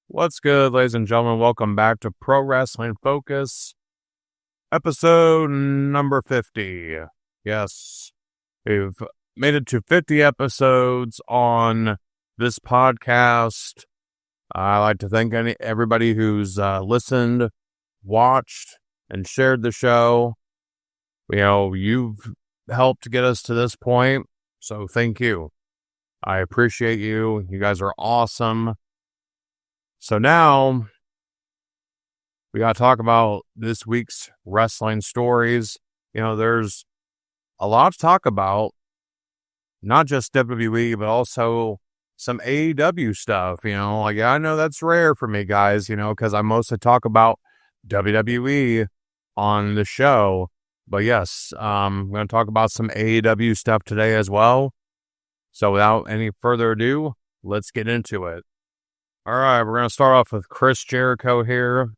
What's good, ladies and gentlemen? Welcome back to Pro Wrestling Focus, episode number 50. Yes, we've made it to 50 episodes on this podcast. I'd like to thank everybody who's listened, watched, and shared the show. You've helped get us to this point, so thank you. I appreciate you. You guys are awesome. So now, we got to talk about this week's wrestling stories. There's a lot to talk about, not just WWE, but also some AEW stuff. I know that's rare for me, guys, because I mostly talk about WWE on the show. But yes, I'm going to talk about some AEW stuff today as well. So without any further ado, let's get into it. All right, we're going to start off with Chris Jericho here,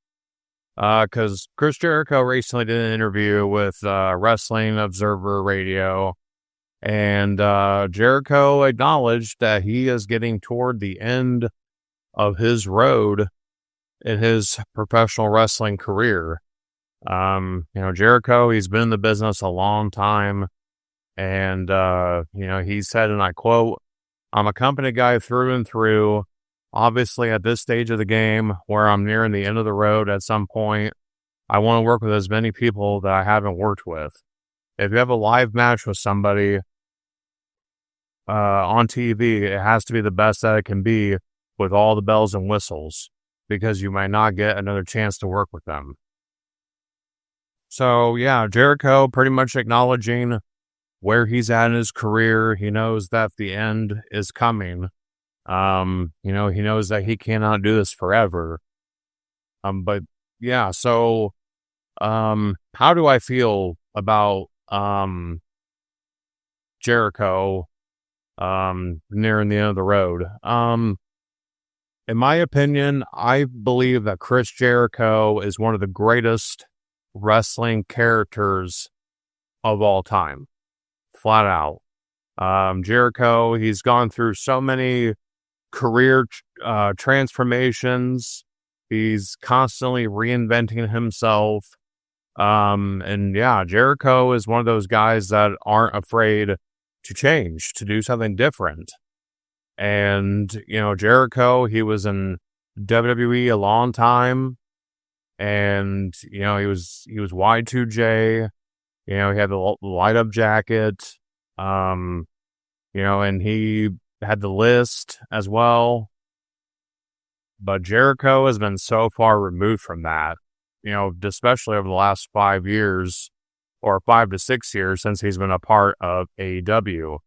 because Chris Jericho recently did an interview with Wrestling Observer Radio, and Jericho acknowledged that he is getting toward the end of his road in his professional wrestling career. Jericho, he's been in the business a long time, and, he said, and I quote, "I'm a company guy through and through. Obviously, at this stage of the game, where I'm nearing the end of the road at some point, I want to work with as many people that I haven't worked with. If you have a live match with somebody on TV, it has to be the best that it can be with all the bells and whistles, because you might not get another chance to work with them." So, yeah, Jericho pretty much acknowledging where he's at in his career. He knows that the end is coming. He knows that he cannot do this forever. But yeah, so, how do I feel about, Jericho, nearing the end of the road? In my opinion, I believe that Chris Jericho is one of the greatest wrestling characters of all time. Flat out. Jericho, he's gone through so many career transformations. He's constantly reinventing himself. And yeah, Jericho is one of those guys that aren't afraid to change, to do something different. And, Jericho, he was in WWE a long time. And, he was Y2J. He had the light up jacket. And he had the list as well. But Jericho has been so far removed from that, especially over the last 5 years or 5 to 6 years since he's been a part of AEW.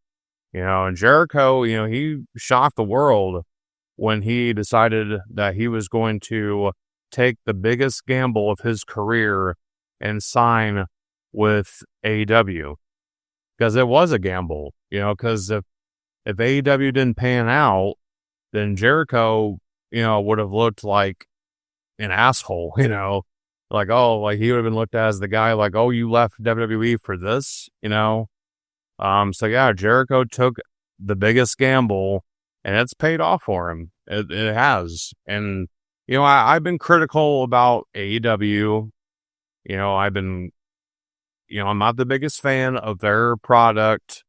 And Jericho, he shocked the world when he decided that he was going to take the biggest gamble of his career and sign with AEW. Because it was a gamble, because if AEW didn't pan out, then Jericho, would have looked like an asshole, he would have been looked at as the guy like, oh, you left WWE for this, So yeah, Jericho took the biggest gamble, and it's paid off for him. It has. And, I've been critical about AEW. I'm not the biggest fan of their product.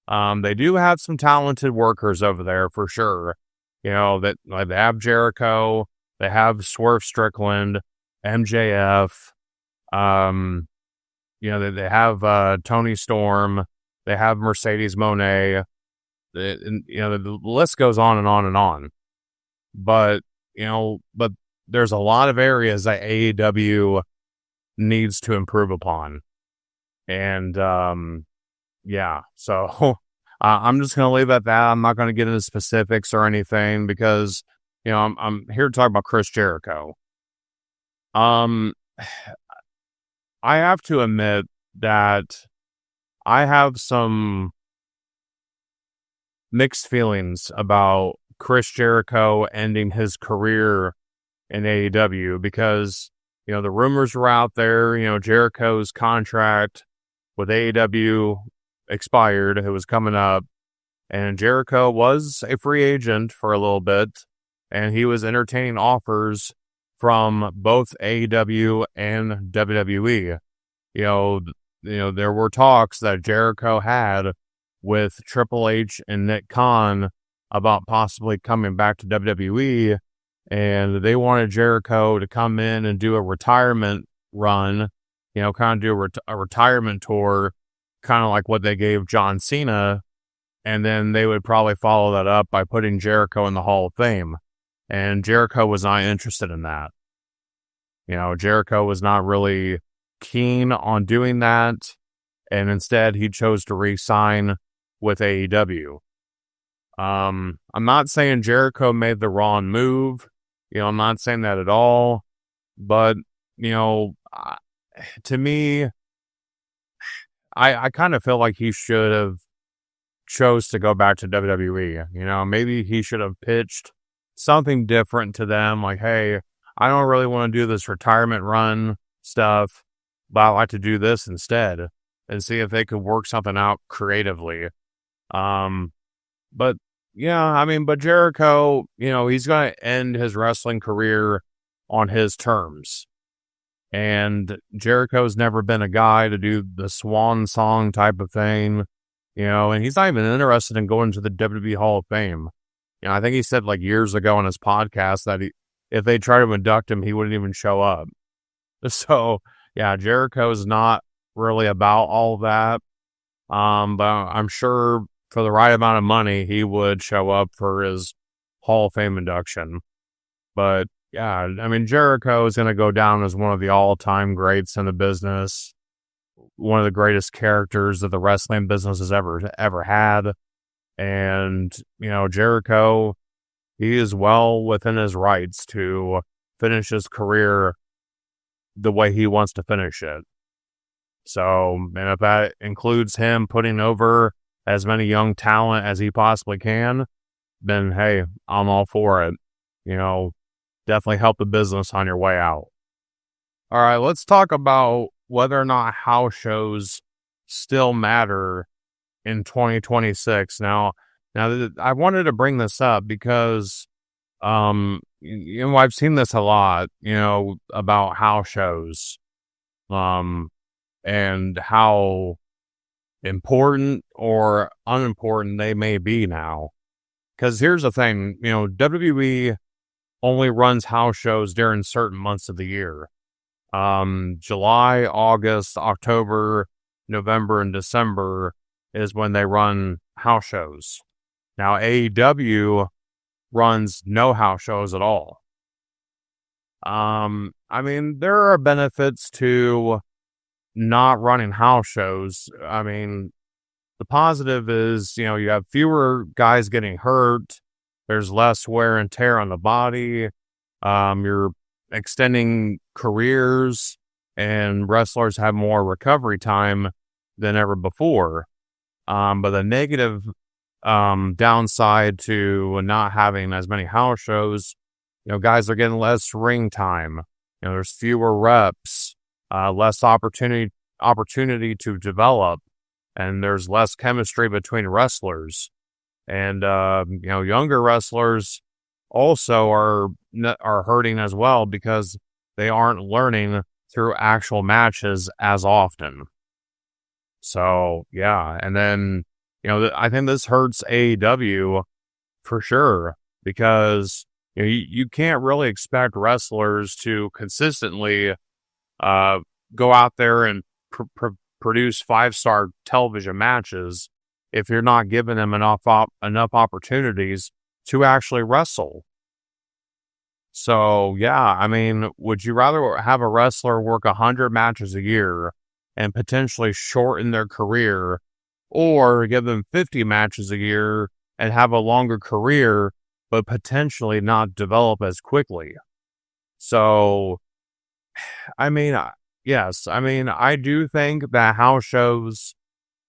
They do have some talented workers over there for sure. That they have Jericho, they have Swerve Strickland, MJF. They have Tony Storm, they have Mercedes Moné. The list goes on and on and on. But there's a lot of areas that AEW needs to improve upon. And yeah, so I'm just going to leave it at that. I'm not going to get into specifics or anything because, I'm here to talk about Chris Jericho. I have to admit that I have some mixed feelings about Chris Jericho ending his career in AEW because, the rumors were out there, Jericho's contract with AEW expired. It was coming up, and Jericho was a free agent for a little bit. and he was entertaining offers from both AEW and WWE. There were talks that Jericho had with Triple H and Nick Khan about possibly coming back to WWE, and they wanted Jericho to come in and do a retirement run, kind of do a retirement tour, kind of like what they gave John Cena, and then they would probably follow that up by putting Jericho in the Hall of Fame. And Jericho was not interested in that. Jericho was not really keen on doing that, and instead he chose to re-sign with AEW. I'm not saying Jericho made the wrong move. I'm not saying that at all. But, to me, I kind of feel like he should have chose to go back to WWE. Maybe he should have pitched something different to them, like, hey, I don't really want to do this retirement run stuff, but I like to do this instead, and see if they could work something out creatively. But Jericho, he's going to end his wrestling career on his terms. And Jericho's never been a guy to do the swan song type of thing, and he's not even interested in going to the WWE Hall of Fame. I think he said like years ago on his podcast that if they try to induct him, he wouldn't even show up. So, yeah, Jericho's not really about all that. But I'm sure for the right amount of money, he would show up for his Hall of Fame induction. But, yeah, Jericho is going to go down as one of the all-time greats in the business. One of the greatest characters that the wrestling business has ever had. And, Jericho, he is well within his rights to finish his career the way he wants to finish it. So, and if that includes him putting over as many young talent as he possibly can, then, hey, I'm all for it. Definitely help the business on your way out. All right, let's talk about whether or not house shows still matter in 2026. Now I wanted to bring this up because, I've seen this a lot, about house shows, and how important or unimportant they may be now. Because here's the thing, WWE only runs house shows during certain months of the year. July, August, October, November, and December is when they run house shows. Now, AEW runs no house shows at all. There are benefits to not running house shows. The positive is, you have fewer guys getting hurt. There's less wear and tear on the body. You're extending careers, and wrestlers have more recovery time than ever before. But the negative downside to not having as many house shows, guys are getting less ring time. There's fewer reps, less opportunity to develop, and there's less chemistry between wrestlers. And younger wrestlers also are hurting as well because they aren't learning through actual matches as often. So, yeah, and then, I think this hurts AEW for sure, because you can't really expect wrestlers to consistently go out there and produce 5-star television matches if you're not giving them enough opportunities to actually wrestle. So, yeah, would you rather have a wrestler work 100 matches a year and potentially shorten their career, or give them 50 matches a year and have a longer career, but potentially not develop as quickly? So, yes, I do think that house shows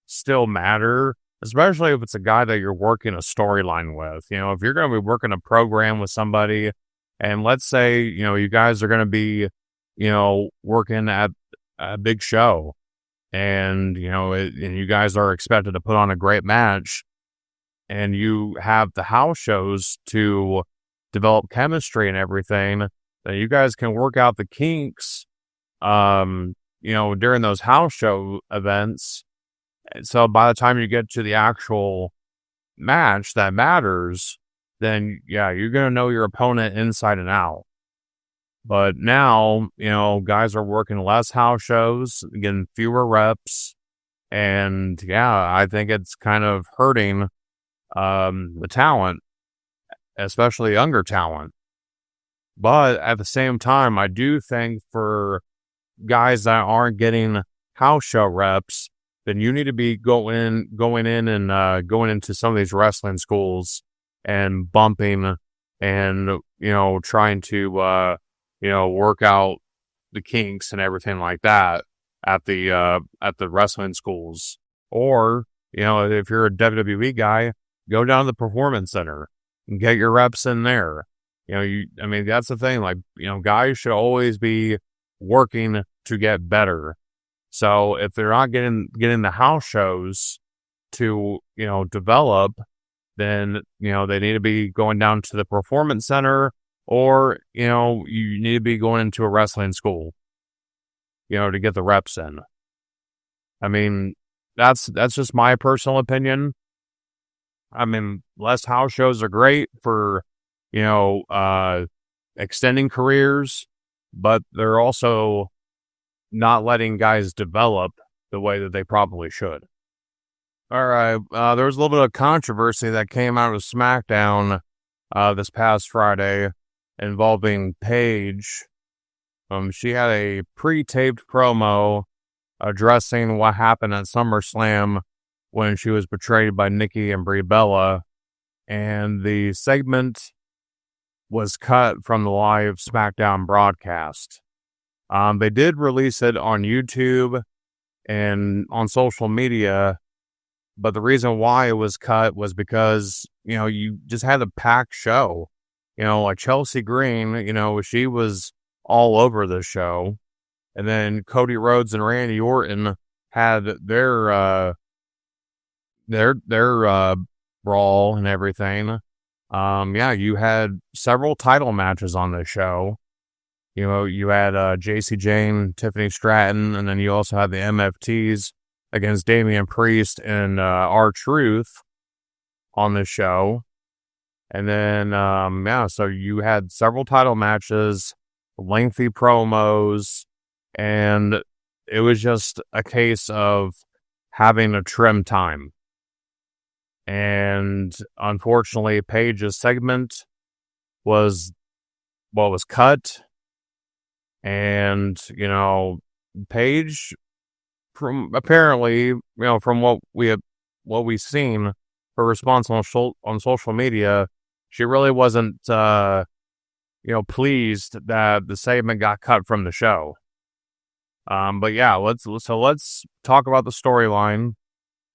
still matter, especially if it's a guy that you're working a storyline with. If you're going to be working a program with somebody, and let's say, you guys are going to be, working at a big show, and, and you guys are expected to put on a great match, and you have the house shows to develop chemistry and everything, then you guys can work out the kinks, during those house show events. So by the time you get to the actual match that matters, then yeah, you're going to know your opponent inside and out. But now, guys are working less house shows, getting fewer reps. And yeah, I think it's kind of hurting the talent, especially younger talent. But at the same time, I do think for guys that aren't getting house show reps, then you need to be going in and going into some of these wrestling schools and bumping and, trying to, work out the kinks and everything like that at the wrestling schools. Or, if you're a WWE guy, go down to the Performance Center and get your reps in there. That's the thing. Like, guys should always be working to get better. So if they're not getting the house shows to, develop, then, they need to be going down to the Performance Center, or, you need to be going into a wrestling school, to get the reps in. I mean, that's just my personal opinion. I mean, less house shows are great for, extending careers, but they're also not letting guys develop the way that they probably should. All right, there was a little bit of controversy that came out of SmackDown this past Friday involving Paige. She had a pre-taped promo addressing what happened at SummerSlam when she was betrayed by Nikki and Britt Baker, and the segment was cut from the live SmackDown broadcast. They did release it on YouTube and on social media, but the reason why it was cut was because, you just had a packed show. Like Chelsea Green, she was all over the show. And then Cody Rhodes and Randy Orton had their brawl and everything. You had several title matches on this show. You had JC Jane, Tiffany Stratton, and then you also had the MFTs against Damian Priest and R-Truth on this show. And then, so you had several title matches, lengthy promos, and it was just a case of having a trim time. And unfortunately, Paige's segment was cut. And, Paige, from apparently, from what we've seen, her response on social media, she really wasn't, pleased that the segment got cut from the show. But yeah, let's talk about the storyline.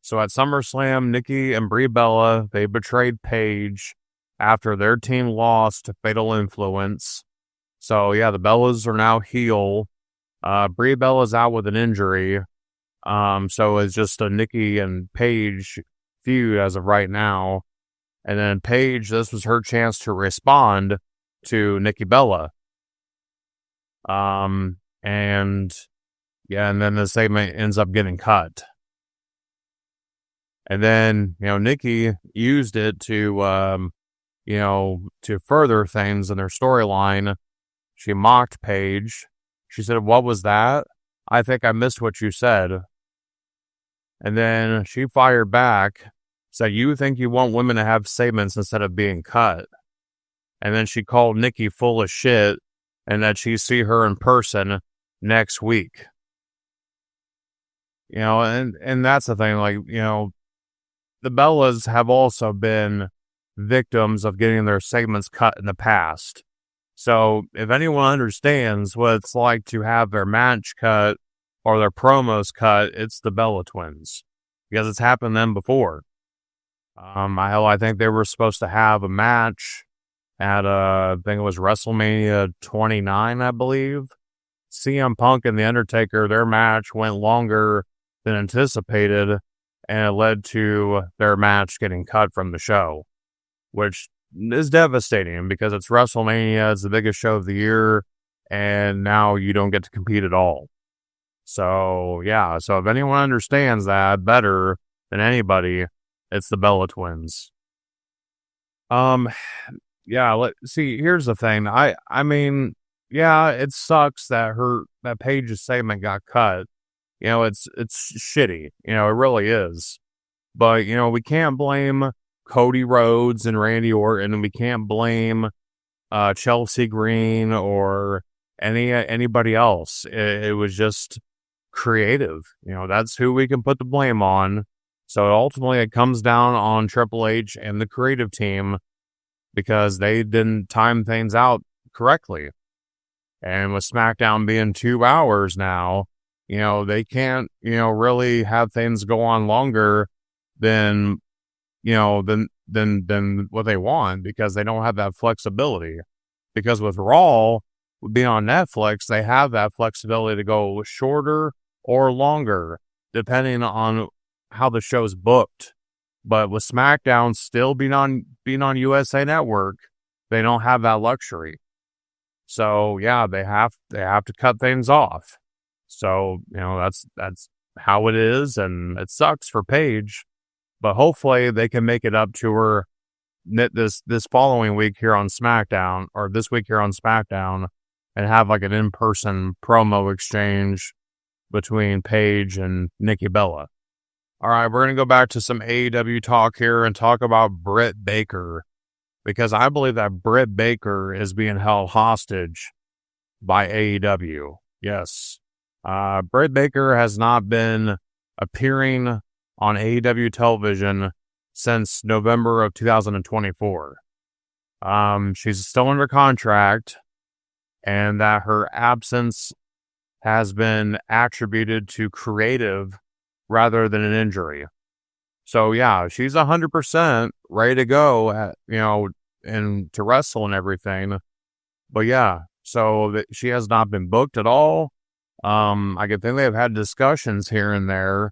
So at SummerSlam, Nikki and Brie Bella, they betrayed Paige after their team lost to Fatal Influence. So yeah, the Bellas are now heel. Brie Bella's out with an injury. So it's just a Nikki and Paige feud as of right now. And then Paige, this was her chance to respond to Nikki Bella. And then the segment ends up getting cut. And then, Nikki used it to, to further things in their storyline. She mocked Paige. She said, "What was that? I think I missed what you said." And then she fired back, said, "You think you want women to have segments instead of being cut." And then she called Nikki full of shit and that she'd see her in person next week. And that's the thing, like, the Bellas have also been victims of getting their segments cut in the past. So if anyone understands what it's like to have their match cut or their promos cut, it's the Bella twins, because it's happened to them before. I think they were supposed to have a match at, I think it was WrestleMania 29, I believe. CM Punk and The Undertaker, their match went longer than anticipated, and it led to their match getting cut from the show, which is devastating because it's WrestleMania, it's the biggest show of the year, and now you don't get to compete at all. So, yeah, so if anyone understands that better than anybody, it's the Bella twins. Yeah, here's the thing. I mean, yeah, it sucks that Paige's segment got cut. It's shitty. It really is. But, we can't blame Cody Rhodes and Randy Orton, and we can't blame Chelsea Green or anybody else. It was just creative. That's who we can put the blame on. So ultimately it comes down on Triple H and the creative team because they didn't time things out correctly. And with SmackDown being 2 hours now, they can't, really have things go on longer than what they want because they don't have that flexibility. Because with Raw being on Netflix, they have that flexibility to go shorter or longer, depending on how the show's booked. But with SmackDown still being on USA Network, they don't have that luxury. So yeah, they have to cut things off. So that's how it is, and it sucks for Paige. But hopefully they can make it up to her this following week here on SmackDown, or this week here on SmackDown, and have like an in-person promo exchange between Paige and Nikki Bella. All right, we're going to go back to some AEW talk here and talk about Britt Baker, because I believe that Britt Baker is being held hostage by AEW. Yes. Britt Baker has not been appearing on AEW television since November of 2024. She's still under contract, and that her absence has been attributed to creative rather than an injury. So yeah, she's 100% ready to go, and to wrestle and everything. But yeah, so she has not been booked at all. I can think they've had discussions here and there,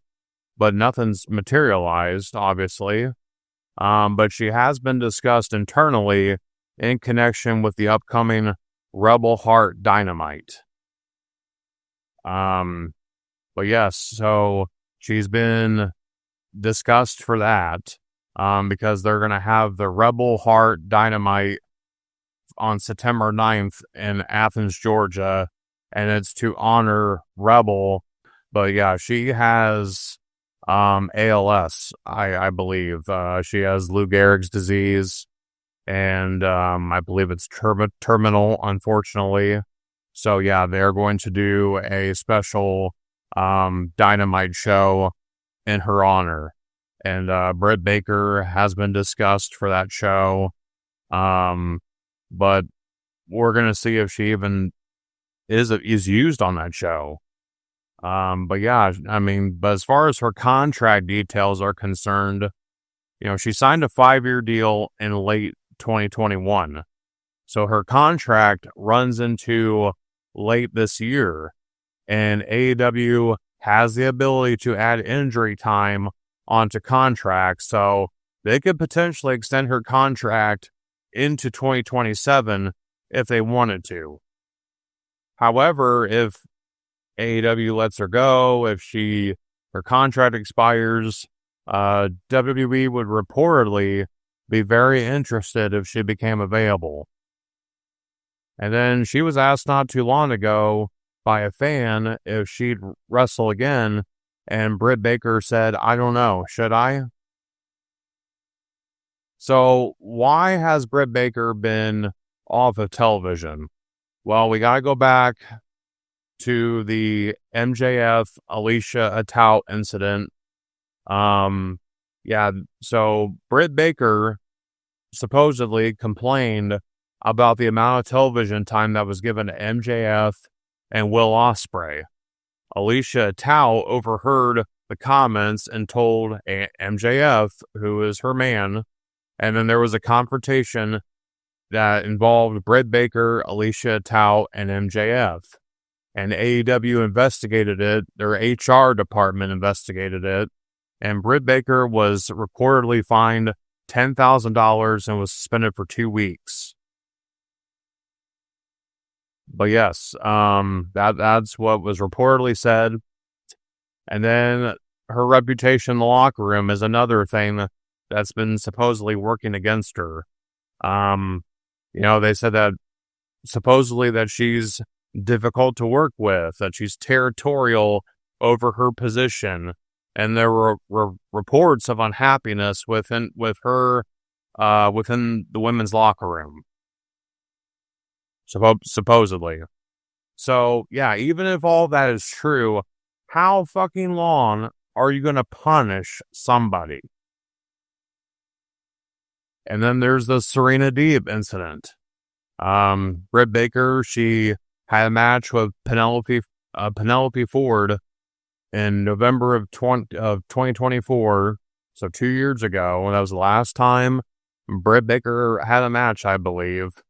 but nothing's materialized, obviously. But she has been discussed internally in connection with the upcoming Rebel Heart Dynamite. But yes, so she's been discussed for that, because they're going to have the Rebel Heart Dynamite on September 9th in Athens, Georgia, and it's to honor Rebel. But yeah, she has ALS, I believe. She has Lou Gehrig's disease, and I believe it's terminal, unfortunately. So yeah, they're going to do a special Dynamite show in her honor. And Britt Baker has been discussed for that show. But we're going to see if she even is used on that show. But yeah, but as far as her contract details are concerned, she signed a 5-year deal in late 2021. So her contract runs into late this year, and AEW has the ability to add injury time onto contracts. So they could potentially extend her contract into 2027 if they wanted to. However, if AEW lets her go, if her contract expires, WWE would reportedly be very interested if she became available. And then she was asked not too long ago by a fan if she'd wrestle again, and Britt Baker said, "I don't know, should I?" So why has Britt Baker been off of television? Well, we got to go back to the MJF Alicia Atout incident. So Britt Baker supposedly complained about the amount of television time that was given to MJF and Will Ospreay. Alicia Atout overheard the comments and told MJF, who is her man, and then there was a confrontation that involved Britt Baker, Alicia Atout, and MJF. And AEW investigated it, their HR department investigated it, and Britt Baker was reportedly fined $10,000 and was suspended for 2 weeks. But yes, that's what was reportedly said. And then her reputation in the locker room is another thing that's been supposedly working against her. They said that supposedly that she's difficult to work with, that she's territorial over her position, and there were reports of unhappiness with her within the women's locker room. Supposedly. So, yeah, even if all that is true, how fucking long are you going to punish somebody? And then there's the Serena Deeb incident. Britt Baker, she had a match with Penelope Ford in November of 2024, so 2 years ago. That was the last time Britt Baker had a match, I believe.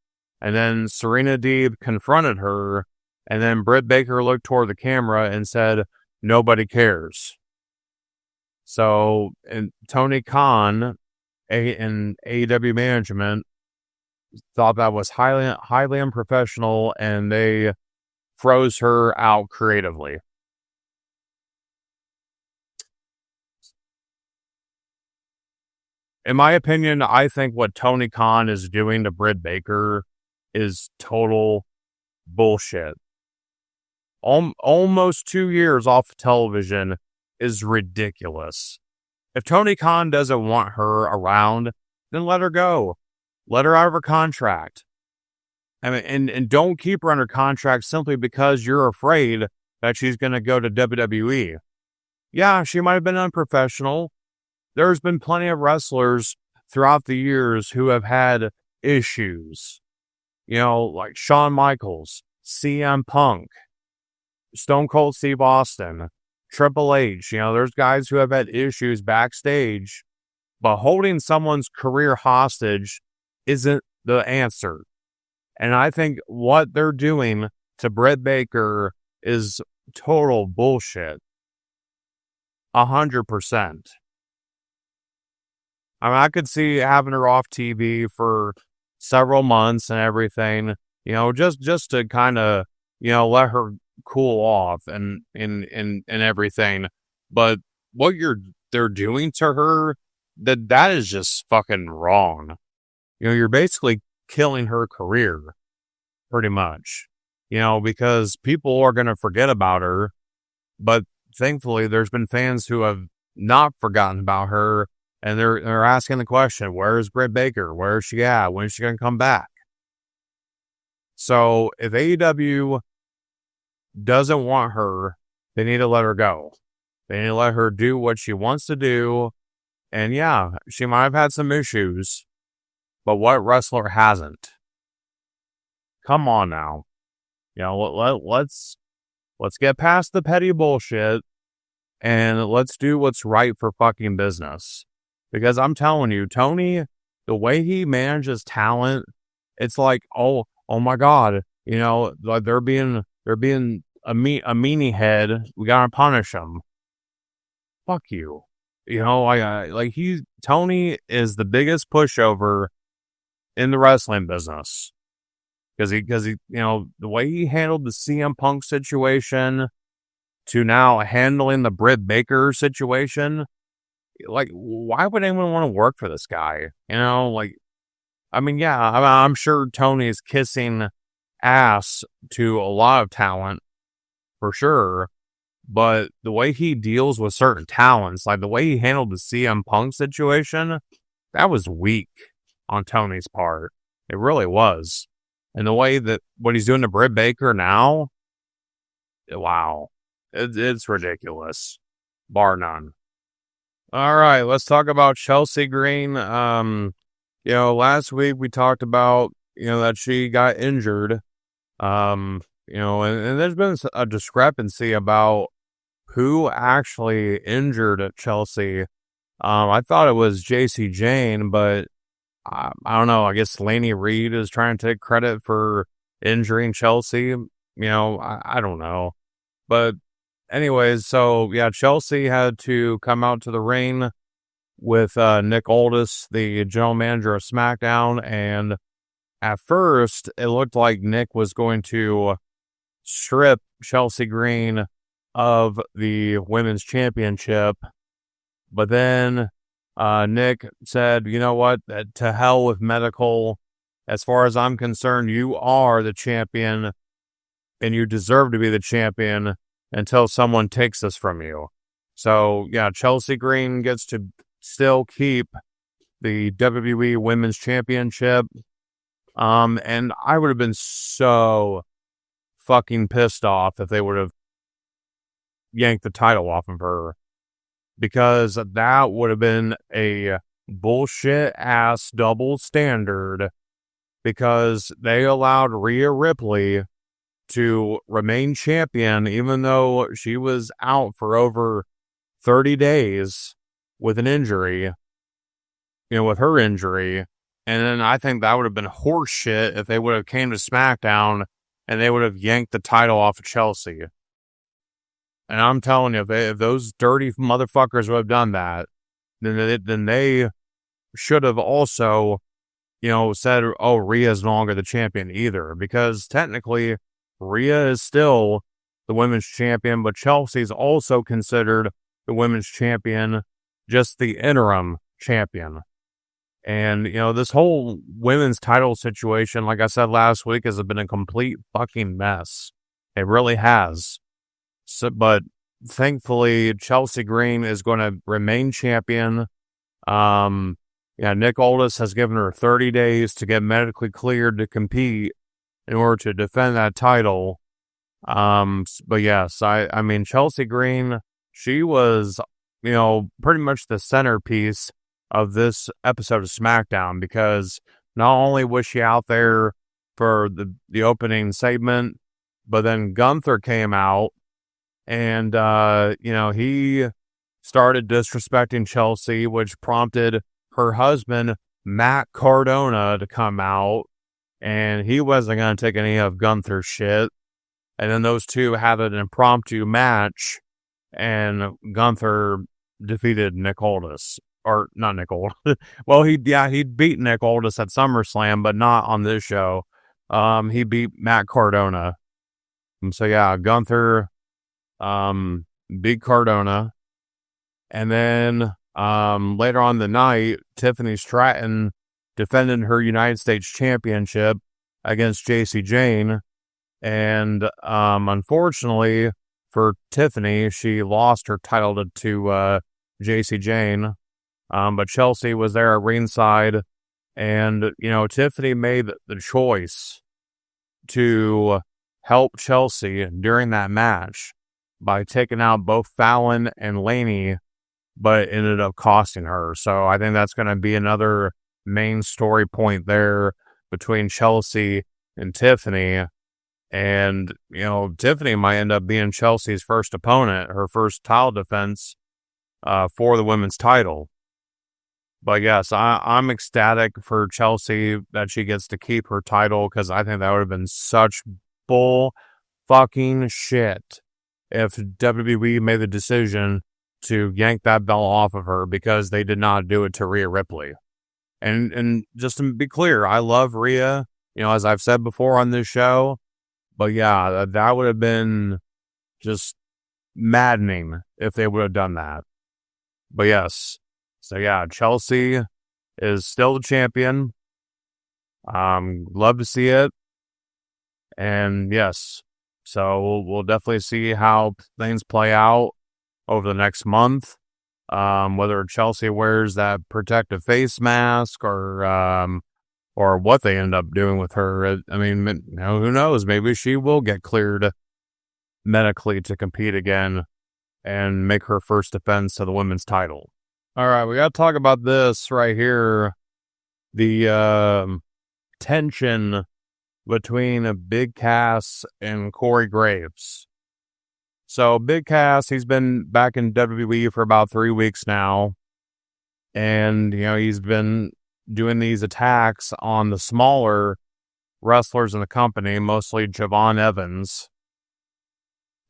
And then Serena Deeb confronted her, and then Britt Baker looked toward the camera and said, "Nobody cares." So, and Tony Khan in AEW management thought that was highly unprofessional, and they froze her out creatively. In my opinion, I think what Tony Khan is doing to Britt Baker is total bullshit. Almost 2 years off of television is ridiculous. If Tony Khan doesn't want her around, then let her go. Let her out of her contract. I mean, and don't keep her under contract simply because you're afraid that she's going to go to WWE. Yeah, she might have been unprofessional. There's been plenty of wrestlers throughout the years who have had issues. Like Shawn Michaels, CM Punk, Stone Cold Steve Austin, Triple H. There's guys who have had issues backstage, but holding someone's career hostage isn't the answer. And I think what they're doing to Britt Baker is total bullshit. 100%. I mean, I could see having her off TV for several months and everything, just to kind of, let her cool off and everything. But what they're doing to her, that is just fucking wrong. You're basically killing her career, pretty much, because people are going to forget about her. But thankfully, there's been fans who have not forgotten about her. And they're asking the question, where is Britt Baker? Where is she at? When is she going to come back? So if AEW doesn't want her, they need to let her go. They need to let her do what she wants to do. And yeah, she might have had some issues, but what wrestler hasn't? Come on now. Let's get past the petty bullshit and let's do what's right for fucking business. Because I'm telling you, Tony, the way he manages talent, it's like, oh my God, like they're being a meanie head. We gotta punish them. Fuck you. Tony is the biggest pushover in the wrestling business. Because he, the way he handled the CM Punk situation to now handling the Britt Baker situation. Like, why would anyone want to work for this guy? I'm sure Tony is kissing ass to a lot of talent, for sure. But the way he deals with certain talents, like the way he handled the CM Punk situation, that was weak on Tony's part. It really was. And the way that what he's doing to Britt Baker now, wow. It's ridiculous. Bar none. All right, let's talk about Chelsea Green. Last week we talked about, that she got injured. And there's been a discrepancy about who actually injured Chelsea. I thought it was JC Jane, but I don't know. I guess Laney Reed is trying to take credit for injuring Chelsea. I don't know. But anyways, so yeah, Chelsea had to come out to the ring with Nick Aldis, the general manager of SmackDown, and at first it looked like Nick was going to strip Chelsea Green of the women's championship, but then Nick said, you know what, to hell with medical. As far as I'm concerned, you are the champion and you deserve to be the champion until someone takes this from you. So yeah, Chelsea Green gets to still keep the WWE Women's Championship. And I would have been so fucking pissed off if they would have yanked the title off of her, because that would have been a bullshit ass double standard, because they allowed Rhea Ripley to remain champion even though she was out for over 30 days with an injury, with her injury. And then I think that would have been horseshit if they would have came to SmackDown and they would have yanked the title off of Chelsea. And I'm telling you, if those dirty motherfuckers would have done that, then they should have also, said, oh, Rhea is no longer the champion either. Because technically, Rhea is still the women's champion, but Chelsea's also considered the women's champion, just the interim champion. And, this whole women's title situation, like I said last week, has been a complete fucking mess. It really has. So, but thankfully, Chelsea Green is going to remain champion. Nick Aldis has given her 30 days to get medically cleared to compete in order to defend that title. But yes, I mean, Chelsea Green, she was, pretty much the centerpiece of this episode of SmackDown, because not only was she out there for the opening segment, but then Gunther came out and, he started disrespecting Chelsea, which prompted her husband, Matt Cardona, to come out, and he wasn't going to take any of Gunther's shit. And then those two had an impromptu match, and Gunther defeated Nick Aldis. Or not Nick Aldis. Well, he'd beat Nick Aldis at SummerSlam, but not on this show. He beat Matt Cardona. So yeah, Gunther beat Cardona. And then later on the night, Tiffany Stratton defended her United States Championship against JC Jane. And unfortunately for Tiffany, she lost her title to JC Jane. But Chelsea was there at ringside, and, Tiffany made the choice to help Chelsea during that match by taking out both Fallon and Laney, but it ended up costing her. So I think that's going to be another main story point there between Chelsea and Tiffany. And, Tiffany might end up being Chelsea's first opponent, her first title defense for the women's title. But yes, I'm ecstatic for Chelsea that she gets to keep her title, because I think that would have been such bull fucking shit if WWE made the decision to yank that belt off of her, because they did not do it to Rhea Ripley. And just to be clear, I love Rhea, as I've said before on this show. But yeah, that would have been just maddening if they would have done that. But yes. So yeah, Chelsea is still the champion. Love to see it. And yes, so we'll definitely see how things play out over the next month. Whether Chelsea wears that protective face mask or what they end up doing with her. I mean, who knows? Maybe she will get cleared medically to compete again and make her first defense of the women's title. All right, we got to talk about this right here. The tension between Big Cass and Corey Graves. So Big Cass, he's been back in WWE for about 3 weeks now. And, he's been doing these attacks on the smaller wrestlers in the company, mostly Javon Evans.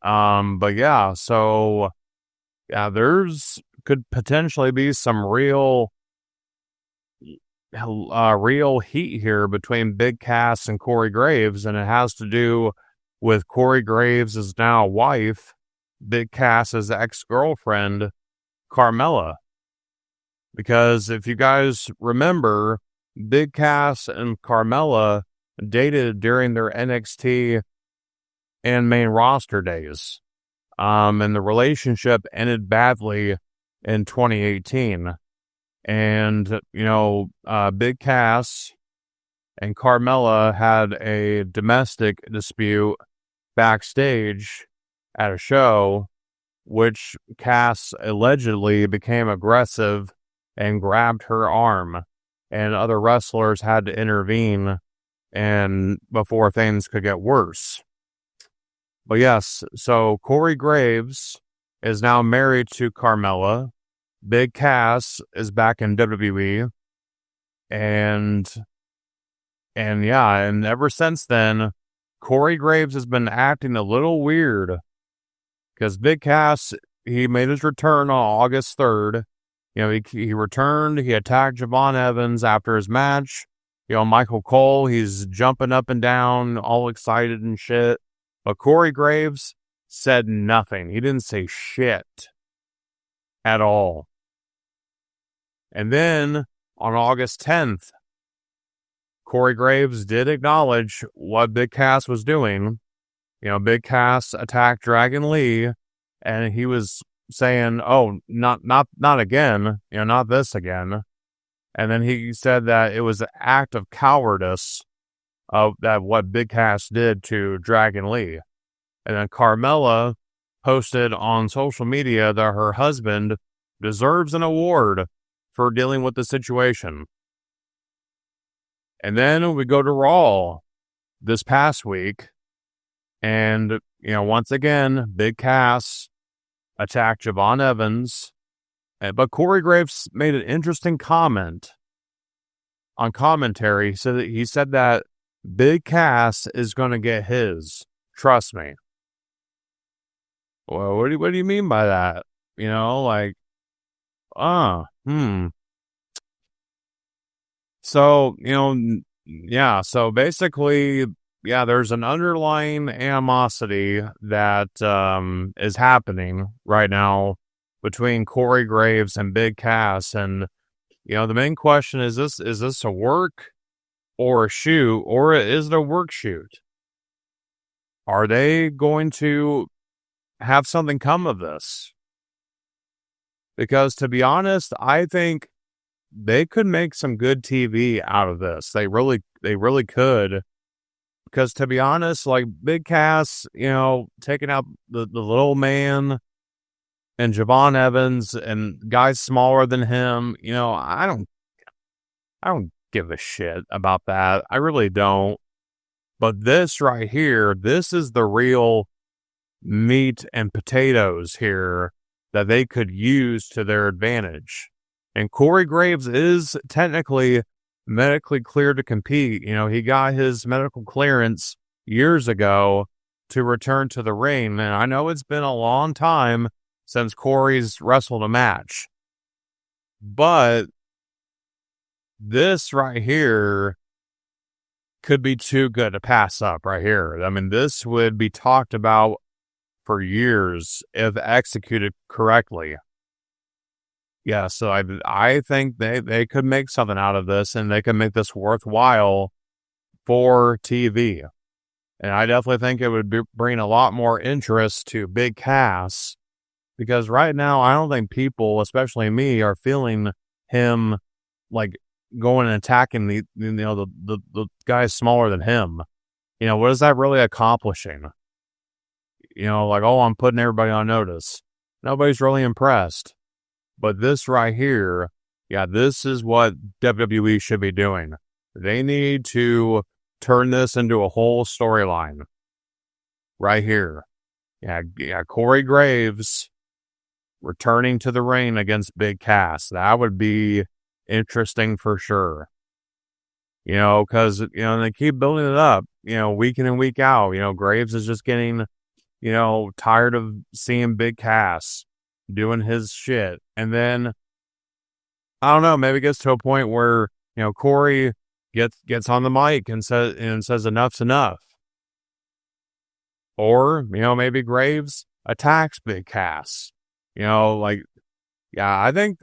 But yeah, so... yeah, there's could potentially be some real heat here between Big Cass and Corey Graves, and it has to do with Corey Graves' now wife, Big Cass's ex-girlfriend, Carmella. Because if you guys remember, Big Cass and Carmella dated during their NXT and main roster days. And the relationship ended badly in 2018. And, Big Cass and Carmella had a domestic dispute backstage at a show, which Cass allegedly became aggressive and grabbed her arm, and other wrestlers had to intervene and before things could get worse. But yes, so Corey Graves is now married to Carmella. Big Cass is back in WWE. And ever since then, Corey Graves has been acting a little weird. Because Big Cass, he made his return on August 3rd. He returned, he attacked Javon Evans after his match. Michael Cole, he's jumping up and down, all excited and shit. But Corey Graves said nothing. He didn't say shit at all. And then, on August 10th, Corey Graves did acknowledge what Big Cass was doing. Big Cass attacked Dragon Lee, and he was saying, "Oh, not again. Not this again." And then he said that it was an act of cowardice of that what Big Cass did to Dragon Lee. And then Carmella posted on social media that her husband deserves an award for dealing with the situation. And then we go to Raw this past week, and once again, Big Cass attacked Javon Evans. But Corey Graves made an interesting comment on commentary. He said that Big Cass is going to get his. Trust me. Well, what do you mean by that? So, so basically, there's an underlying animosity that is happening right now between Corey Graves and Big Cass. And, the main question is this a work or a shoot, or is it a work shoot? Are they going to have something come of this? Because to be honest, I think they could make some good TV out of this. They really could. Because to be honest, like Big Cass, taking out the little man and Javon Evans and guys smaller than him, I don't give a shit about that. I really don't. But this right here, this is the real meat and potatoes here that they could use to their advantage. And Corey Graves is technically medically cleared to compete. He got his medical clearance years ago to return to the ring. And I know it's been a long time since Corey's wrestled a match. But this right here could be too good to pass up right here. I mean, this would be talked about for years if executed correctly. Yeah, so I think they could make something out of this, and they could make this worthwhile for TV. And I definitely think it would bring a lot more interest to Big Cass, because right now I don't think people, especially me, are feeling him like going and attacking the guys smaller than him. What is that really accomplishing? I'm putting everybody on notice. Nobody's really impressed. But this right here, this is what WWE should be doing. They need to turn this into a whole storyline. Right here. Corey Graves returning to the ring against Big Cass. That would be interesting for sure. Because, they keep building it up, week in and week out. Graves is just getting, tired of seeing Big Cass doing his shit. And then, I don't know, maybe it gets to a point where, Corey gets on the mic and says enough's enough. Or, maybe Graves attacks Big Cass. I think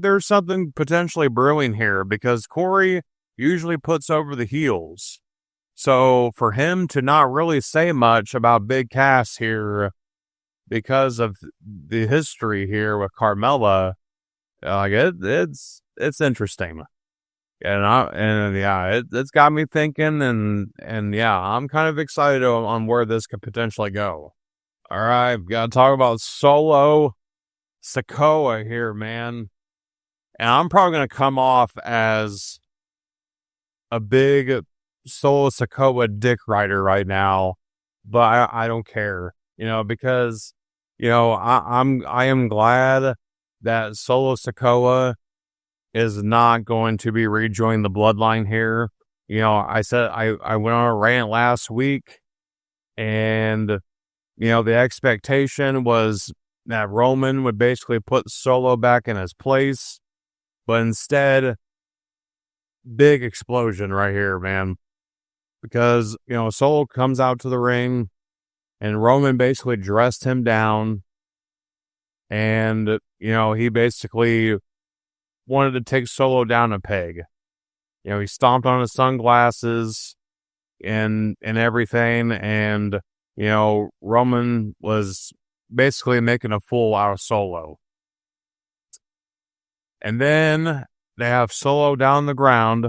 there's something potentially brewing here because Corey usually puts over the heels. So for him to not really say much about Big Cass here because of the history here with Carmella, it's interesting. It's got me thinking, and I'm kind of excited on where this could potentially go. All right, got to talk about Solo Sikoa here, man. And I'm probably going to come off as a big Solo Sikoa dick rider right now, but I don't care, because, I am glad that Solo Sikoa is not going to be rejoining the bloodline here. I said I went on a rant last week, and, the expectation was that Roman would basically put Solo back in his place, but instead, big explosion right here, man. Because, Solo comes out to the ring, and Roman basically dressed him down, and, he basically wanted to take Solo down a peg. He stomped on his sunglasses and everything, and, Roman was basically making a fool out of Solo. And then they have Solo down the ground,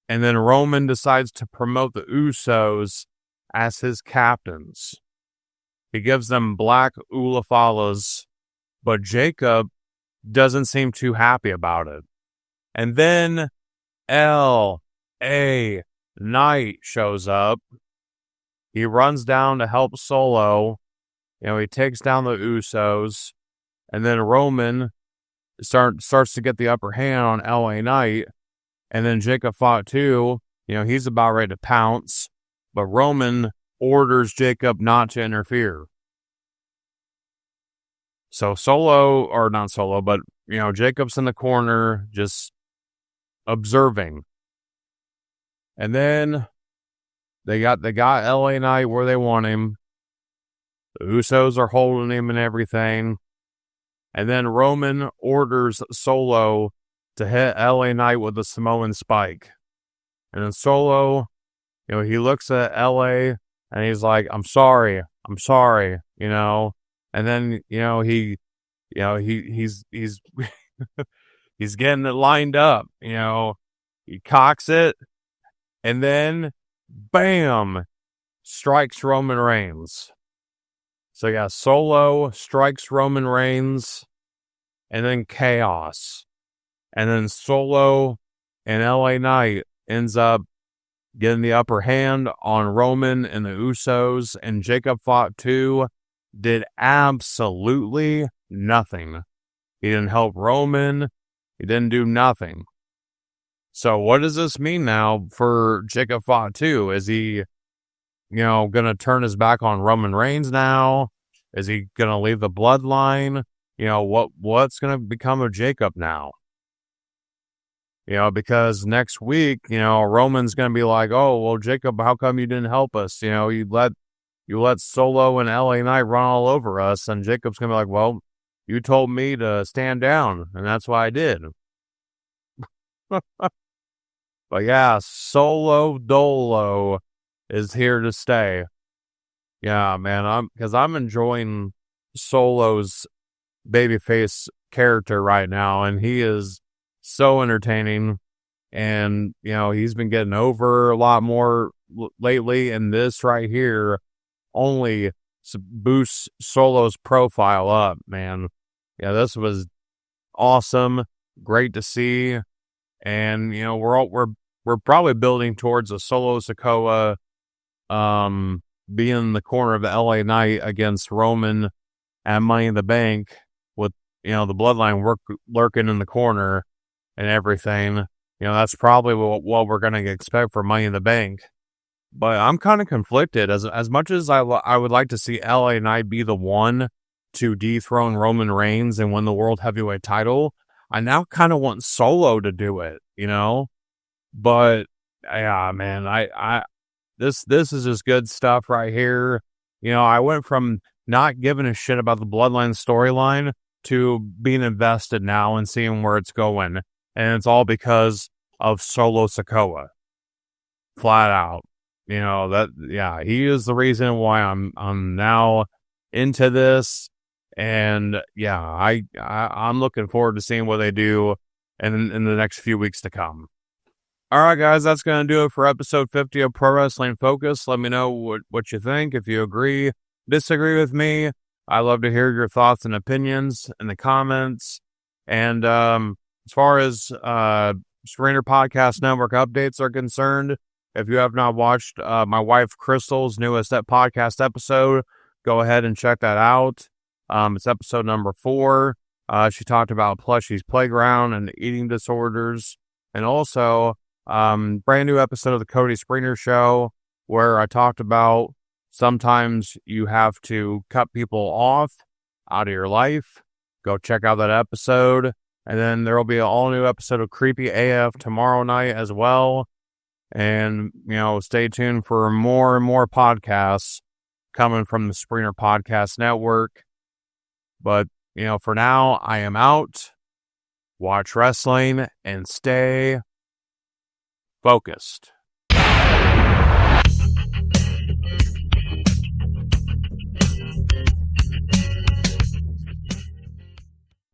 and then Roman decides to promote the Usos as his captains. He gives them black Ulafalas, but Jacob doesn't seem too happy about it. And then L.A. Knight shows up. He runs down to help Solo. He takes down the Usos, and then Roman starts to get the upper hand on L.A. Knight, and then Jacob fought too. He's about ready to pounce, but Roman orders Jacob not to interfere. So Jacob's in the corner just observing. And then they got LA Knight where they want him. The Usos are holding him and everything. And then Roman orders Solo to hit LA Knight with a Samoan spike. And then Solo, he looks at LA and he's like, I'm sorry. And then, he's he's getting it lined up, he cocks it, and then, bam, strikes Roman Reigns. So Solo strikes Roman Reigns, and then chaos. And then Solo and LA Knight ends up getting the upper hand on Roman and the Usos, and Jacob fought too. Did absolutely nothing. He didn't help Roman. He didn't do nothing. So what does this mean now for Jacob Fatu? Is he, going to turn his back on Roman Reigns now? Is he going to leave the bloodline? What's going to become of Jacob now? Because next week, Roman's going to be like, oh, well, Jacob, how come you didn't help us? You let Solo and LA Knight run all over us, and Jacob's going to be like, well, you told me to stand down, and that's why I did. But Solo Dolo is here to stay. Yeah, man, because I'm enjoying Solo's babyface character right now, and he is so entertaining, and, he's been getting over a lot more lately, and this right here only boosts Solo's profile up, man. This was awesome, great to see, and we're probably building towards a Solo Sikoa being in the corner of the LA Knight against Roman at Money in the Bank with the bloodline lurking in the corner and everything. That's probably what we're going to expect for Money in the Bank. But I'm kind of conflicted. As much as I would like to see LA Knight be the one to dethrone Roman Reigns and win the World Heavyweight title. I now kind of want Solo to do it, But yeah, man, this is just good stuff right here. I went from not giving a shit about the Bloodline storyline to being invested now and seeing where it's going. And it's all because of Solo Sikoa. Flat out. He is the reason why I'm now into this. And yeah, I'm looking forward to seeing what they do in the next few weeks to come. All right, guys, that's going to do it for episode 50 of Pro Wrestling Focus. Let me know what you think. If you agree, disagree with me, I love to hear your thoughts and opinions in the comments. And as far as Springer Podcast Network updates are concerned, if you have not watched my wife Crystal's newest podcast episode, go ahead and check that out. It's episode number 4. She talked about Plushie's Playground and eating disorders. And also, brand new episode of the Cody Springer Show, where I talked about sometimes you have to cut people off out of your life. Go check out that episode. And then there will be an all-new episode of Creepy AF tomorrow night as well. And, stay tuned for more and more podcasts coming from the Springer Podcast Network. But, for now, I am out. Watch wrestling and stay focused.